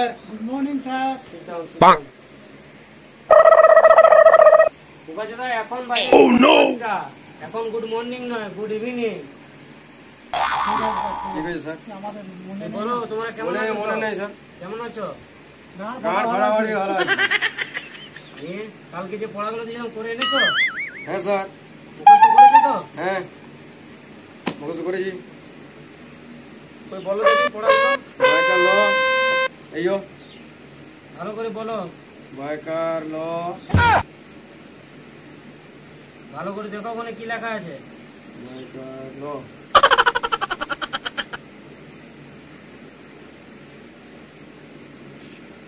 Sir. Good morning sir. বোকাচোদা এখন বাজে 5টা। এখন গুড মর্নিং নয়, গুড ইভিনিং। ঠিক আছে স্যার। আমাদের মনে বলো তোমরা কেমন আছো? মনে নেই স্যার। কেমন আছো? কার ভাড়াবাড়ি ভালো আছে? কালকে যে পড়াগুলো দিলাম করে এনেছো? হ্যাঁ স্যার। মুখস্থ করেছো তো? হ্যাঁ মুখস্থ করেছি। ওই বলো দেখি পড়াগুলো বয়কার ল এইও ভালো করে বলো। বয়কার ল ভালো করে দেখো ওখানে কি লেখা আছে। বয়কার ল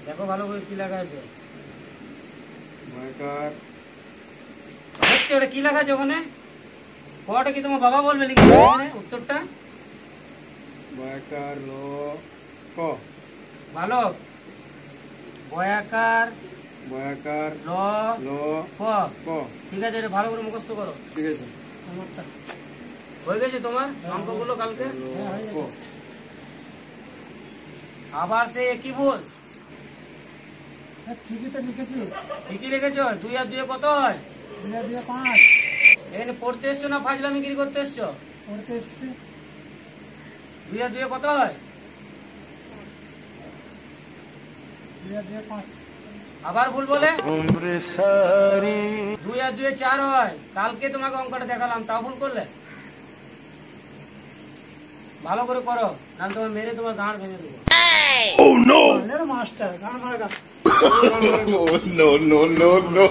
দেখো ভালো করে কি লেখা আছে। বয়কার হচ্ছে ওটা কি লেখা আছে ওখানে? পড়াটা কি তোমার বাবা বলবে লিখে দেবে এখানে উত্তরটা? বয়কার ল ক ভালো বয়াকার বয়কার ল ল ক। ক ঠিক আছে, এটা ভালো করে মুখস্থ করো। ঠিক আছে আমারটা হয়ে গেছে তোমার অঙ্কগুলো কালকে? ল ক আবার সে একই ভুল? স্যার ঠিকই তো লিখেছি। ঠিকই লিখেছ। 2 আর 2 কত হয়? 2 আর 2 5। এখানে পড়তে এসছো না ফাজলামিগিরি করতে এসছো? পড়তে এসছি। 2 আর 2 কত হয়? 2 আর 2 5। আবার ভুল বলে 2 আর 2 4 হয়। কালকে তোমাকে অঙ্কটা দেখালাম তাও ভুল করলে। ভালো করে করো, নাহলে তোমার মেরে তোমার গাঁট ভেঙে দেবো। মাস্টার গান মারা। No, no, no, no.